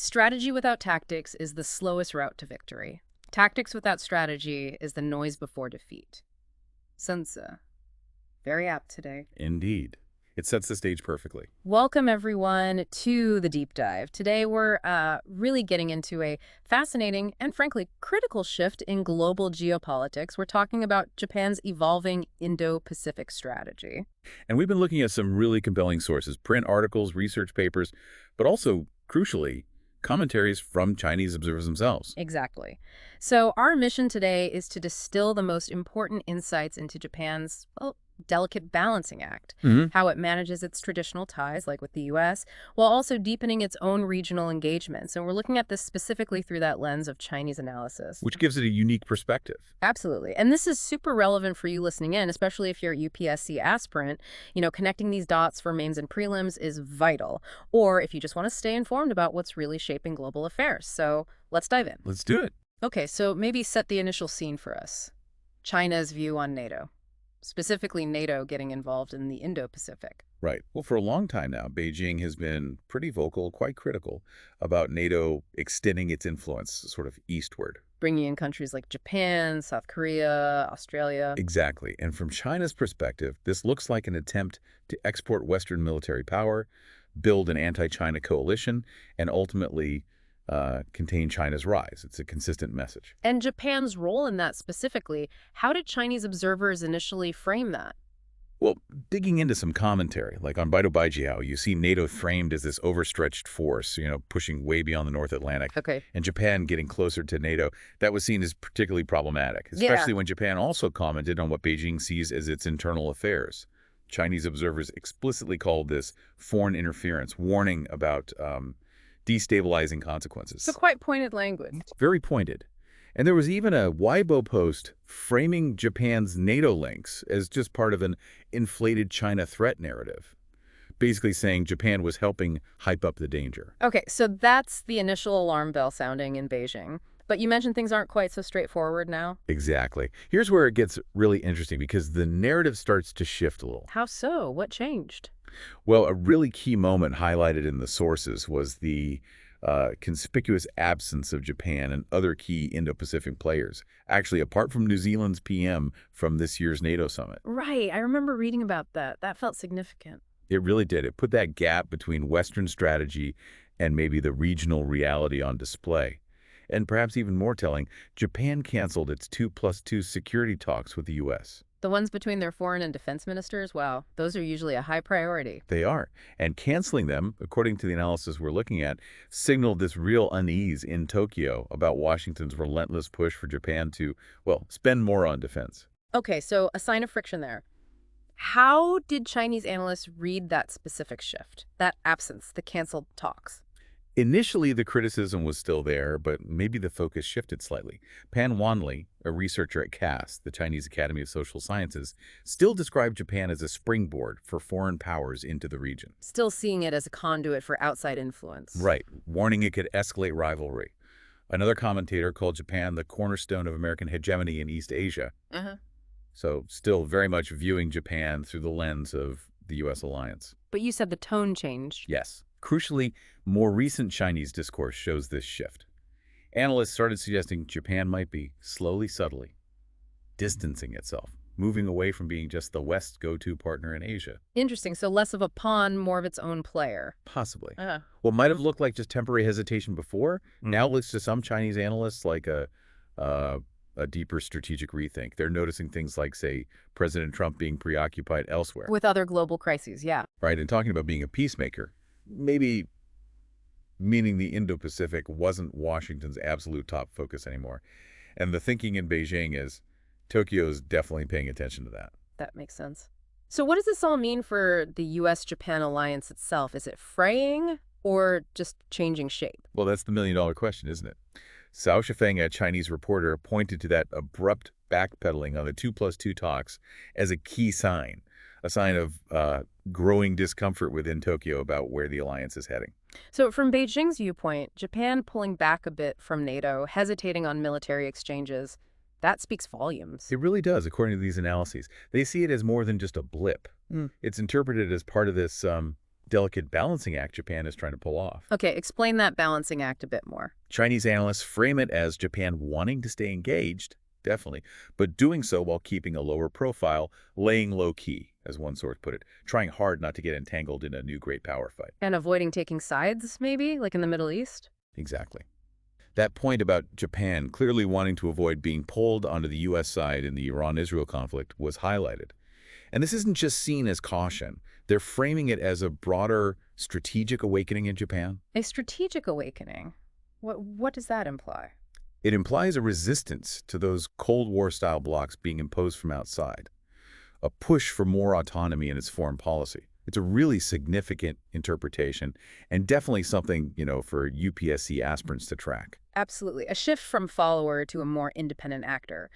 Strategy without tactics is the slowest route to victory. Tactics without strategy is the noise before defeat. Sun Tzu. Very apt today. Indeed. It sets the stage perfectly. Welcome, everyone, to the deep dive. Today, we're really getting into a fascinating and, frankly, critical shift in global geopolitics. We're talking about Japan's evolving Indo-Pacific strategy. And we've been looking at some really compelling sources, print articles, research papers, but also, crucially, commentaries from Chinese observers themselves. Exactly. So our mission today is to distill the most important insights into Japan's, delicate balancing act, how it manages its traditional ties, like with the U.S., while also deepening its own regional engagements. And we're looking at this specifically through that lens of Chinese analysis. Which gives it a unique perspective. Absolutely. And this is super relevant for you listening in, especially if you're a UPSC aspirant. Connecting these dots for mains and prelims is vital. Or if you just want to stay informed about what's really shaping global affairs. So let's dive in. Let's do it. Okay, so maybe set the initial scene for us. China's view on NATO. Specifically NATO getting involved in the Indo-Pacific. Right. Well, for a long time now, Beijing has been pretty vocal, quite critical, about NATO extending its influence sort of eastward. Bringing in countries like Japan, South Korea, Australia. Exactly. And from China's perspective, this looks like an attempt to export Western military power, build an anti-China coalition, and ultimately contain China's rise. It's a consistent message. And Japan's role in that specifically, how did Chinese observers initially frame that? Well, digging into some commentary, like on Baidu Baijiao, you see NATO framed as this overstretched force, pushing way beyond the North Atlantic. Okay. And Japan getting closer to NATO. That was seen as particularly problematic, especially when Japan also commented on what Beijing sees as its internal affairs. Chinese observers explicitly called this foreign interference, warning about destabilizing consequences. So quite pointed language. Very pointed. And there was even a Weibo post framing Japan's NATO links as just part of an inflated China threat narrative, basically saying Japan was helping hype up the danger. Okay, so that's the initial alarm bell sounding in Beijing. But you mentioned things aren't quite so straightforward now. Exactly. Here's where it gets really interesting because the narrative starts to shift a little. How so? What changed? Well, a really key moment highlighted in the sources was the conspicuous absence of Japan and other key Indo-Pacific players, actually apart from New Zealand's PM from this year's NATO summit. Right. I remember reading about that. That felt significant. It really did. It put that gap between Western strategy and maybe the regional reality on display. And perhaps even more telling, Japan canceled its 2+2 security talks with the U.S. The ones between their foreign and defense ministers? Wow, those are usually a high priority. They are. And canceling them, according to the analysis we're looking at, signaled this real unease in Tokyo about Washington's relentless push for Japan to, spend more on defense. Okay, so a sign of friction there. How did Chinese analysts read that specific shift, that absence, the canceled talks? Initially, the criticism was still there, but maybe the focus shifted slightly. Pan Wanli, a researcher at CAS, the Chinese Academy of Social Sciences, still described Japan as a springboard for foreign powers into the region. Still seeing it as a conduit for outside influence. Right, warning it could escalate rivalry. Another commentator called Japan the cornerstone of American hegemony in East Asia. So still very much viewing Japan through the lens of the U.S. alliance. But you said the tone changed. Yes. Crucially, more recent Chinese discourse shows this shift. Analysts started suggesting Japan might be slowly, subtly distancing itself, moving away from being just the West's go-to partner in Asia. Interesting. So less of a pawn, more of its own player. Possibly. What might have looked like just temporary hesitation before, now looks to some Chinese analysts like a deeper strategic rethink. They're noticing things like, say, President Trump being preoccupied elsewhere. With other global crises, yeah. Right, and talking about being a peacemaker. Maybe meaning the Indo-Pacific wasn't Washington's absolute top focus anymore. And the thinking in Beijing is Tokyo is definitely paying attention to that. That makes sense. So what does this all mean for the U.S.-Japan alliance itself? Is it fraying or just changing shape? Well, that's the million-dollar question, isn't it? Cao Shifeng, a Chinese reporter, pointed to that abrupt backpedaling on the 2+2 talks as a key sign. A sign of growing discomfort within Tokyo about where the alliance is heading. So from Beijing's viewpoint, Japan pulling back a bit from NATO, hesitating on military exchanges, that speaks volumes. It really does, according to these analyses. They see it as more than just a blip. It's interpreted as part of this delicate balancing act Japan is trying to pull off. Okay, explain that balancing act a bit more. Chinese analysts frame it as Japan wanting to stay engaged, definitely, but doing so while keeping a lower profile, laying low-key, as one source put it, trying hard not to get entangled in a new great power fight. And avoiding taking sides, maybe, like in the Middle East? Exactly. That point about Japan clearly wanting to avoid being pulled onto the U.S. side in the Iran-Israel conflict was highlighted. And this isn't just seen as caution. They're framing it as a broader strategic awakening in Japan. A strategic awakening? What does that imply? It implies a resistance to those Cold War-style blocs being imposed from outside, a push for more autonomy in its foreign policy. It's a really significant interpretation and definitely something, for UPSC aspirants to track. Absolutely. A shift from follower to a more independent actor.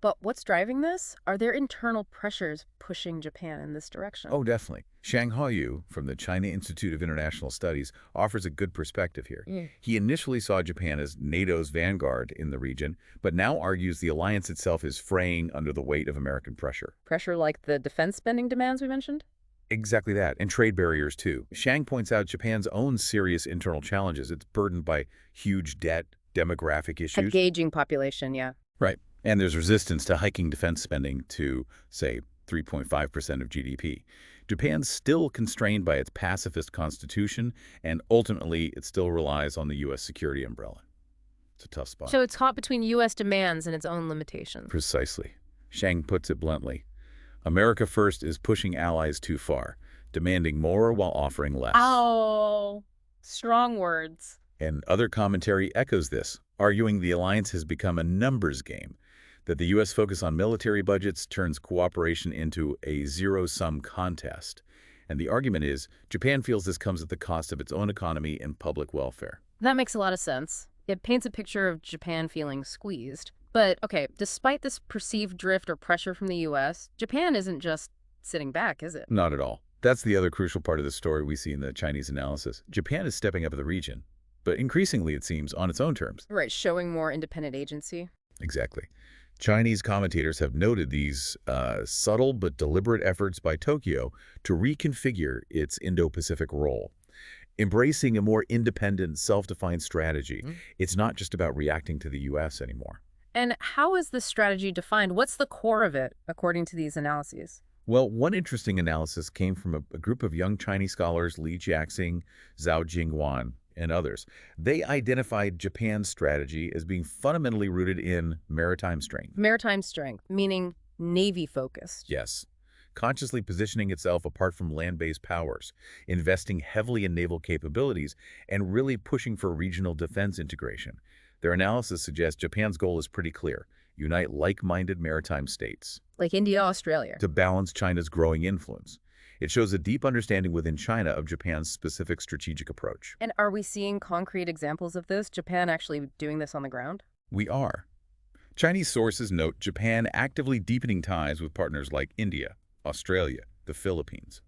But what's driving this? Are there internal pressures pushing Japan in this direction? Oh, definitely. Shang Haoyu from the China Institute of International Studies offers a good perspective here. He initially saw Japan as NATO's vanguard in the region, but now argues the alliance itself is fraying under the weight of American pressure. Pressure like the defense spending demands we mentioned? Exactly that, and trade barriers too. Shang points out Japan's own serious internal challenges. It's burdened by huge debt, demographic issues. A aging population, yeah. Right. And there's resistance to hiking defense spending to, say, 3.5% of GDP. Japan's still constrained by its pacifist constitution, and ultimately it still relies on the U.S. security umbrella. It's a tough spot. So it's caught between U.S. demands and its own limitations. Precisely. Shang puts it bluntly. America First is pushing allies too far, demanding more while offering less. Oh, strong words. And other commentary echoes this, arguing the alliance has become a numbers game, that the U.S. focus on military budgets turns cooperation into a zero-sum contest. And the argument is, Japan feels this comes at the cost of its own economy and public welfare. That makes a lot of sense. It paints a picture of Japan feeling squeezed. But, okay, despite this perceived drift or pressure from the U.S., Japan isn't just sitting back, is it? Not at all. That's the other crucial part of the story we see in the Chinese analysis. Japan is stepping up in the region, but increasingly, it seems, on its own terms. Right, showing more independent agency. Exactly. Chinese commentators have noted these subtle but deliberate efforts by Tokyo to reconfigure its Indo-Pacific role. Embracing a more independent, self-defined strategy, it's not just about reacting to the U.S. anymore. And how is this strategy defined? What's the core of it, according to these analyses? Well, one interesting analysis came from a group of young Chinese scholars, Li Jiaxing, Zhao Jingwan, and others. They identified Japan's strategy as being fundamentally rooted in maritime strength. Maritime strength, meaning Navy-focused. Yes. Consciously positioning itself apart from land-based powers, investing heavily in naval capabilities, and really pushing for regional defense integration. Their analysis suggests Japan's goal is pretty clear: unite like-minded maritime states. Like India, Australia. To balance China's growing influence. It shows a deep understanding within China of Japan's specific strategic approach. And are we seeing concrete examples of this? Japan actually doing this on the ground? We are. Chinese sources note Japan actively deepening ties with partners like India, Australia, the Philippines.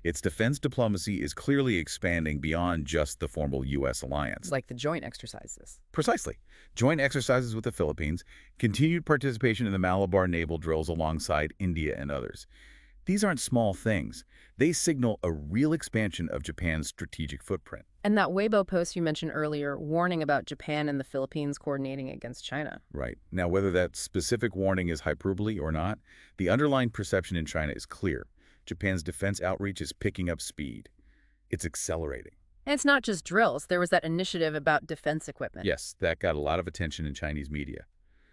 Its defense diplomacy is clearly expanding beyond just the formal U.S. alliance. Like the joint exercises. Precisely. Joint exercises with the Philippines, continued participation in the Malabar naval drills alongside India and others. These aren't small things. They signal a real expansion of Japan's strategic footprint. And that Weibo post you mentioned earlier, warning about Japan and the Philippines coordinating against China. Right. Now, whether that specific warning is hyperbole or not, the underlying perception in China is clear. Japan's defense outreach is picking up speed. It's accelerating. And it's not just drills. There was that initiative about defense equipment. Yes, that got a lot of attention in Chinese media.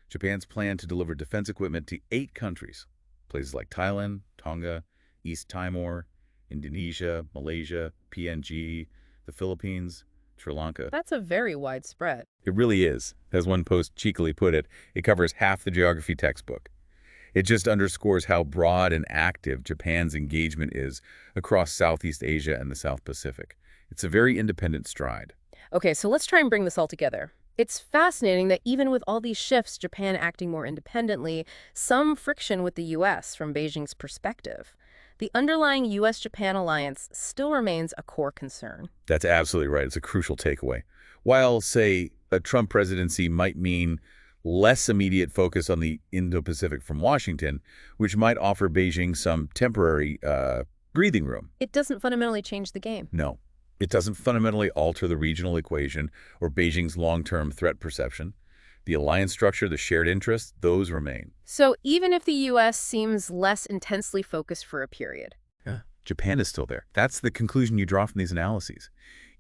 Japan's plan to deliver defense equipment to 8 countries, places like Thailand, Tonga, East Timor, Indonesia, Malaysia, PNG, the Philippines, Sri Lanka. That's a very wide spread. It really is. As one post cheekily put it, it covers half the geography textbook. It just underscores how broad and active Japan's engagement is across Southeast Asia and the South Pacific. It's a very independent stride. Okay, so let's try and bring this all together. It's fascinating that even with all these shifts, Japan acting more independently, some friction with the U.S. from Beijing's perspective. The underlying U.S.-Japan alliance still remains a core concern. That's absolutely right. It's a crucial takeaway. While, say, a Trump presidency might mean less immediate focus on the Indo-Pacific from Washington, which might offer Beijing some temporary breathing room. It doesn't fundamentally change the game. No. It doesn't fundamentally alter the regional equation or Beijing's long-term threat perception. The alliance structure, the shared interests, those remain. So even if the U.S. seems less intensely focused for a period, Japan is still there. That's the conclusion you draw from these analyses.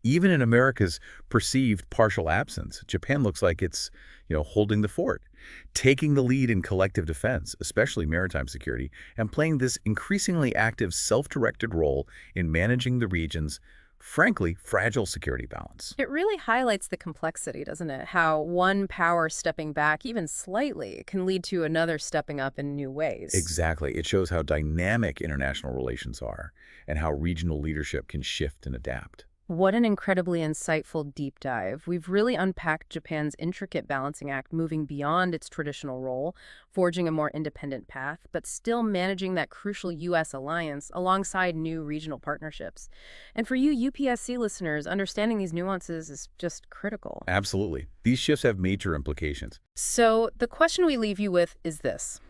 Even in America's perceived partial absence, Japan looks like it's, holding the fort, taking the lead in collective defense, especially maritime security, and playing this increasingly active self-directed role in managing the region's, frankly, fragile security balance. it really highlights the complexity, doesn't it? How one power stepping back even slightly can lead to another stepping up in new ways. Exactly. It shows how dynamic international relations are and how regional leadership can shift and adapt. What an incredibly insightful deep dive. We've really unpacked Japan's intricate balancing act, moving beyond its traditional role, forging a more independent path, but still managing that crucial U.S. alliance alongside new regional partnerships. And for you UPSC listeners, understanding these nuances is just critical. Absolutely. These shifts have major implications. So the question we leave you with is this.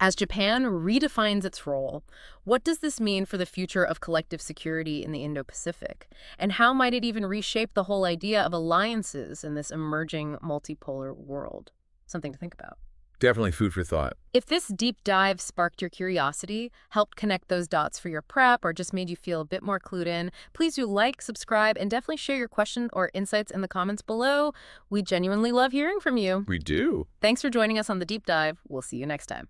As Japan redefines its role, what does this mean for the future of collective security in the Indo-Pacific? And how might it even reshape the whole idea of alliances in this emerging multipolar world? Something to think about. Definitely food for thought. If this deep dive sparked your curiosity, helped connect those dots for your prep, or just made you feel a bit more clued in, please do like, subscribe, and definitely share your questions or insights in the comments below. We genuinely love hearing from you. We do. Thanks for joining us on the deep dive. We'll see you next time.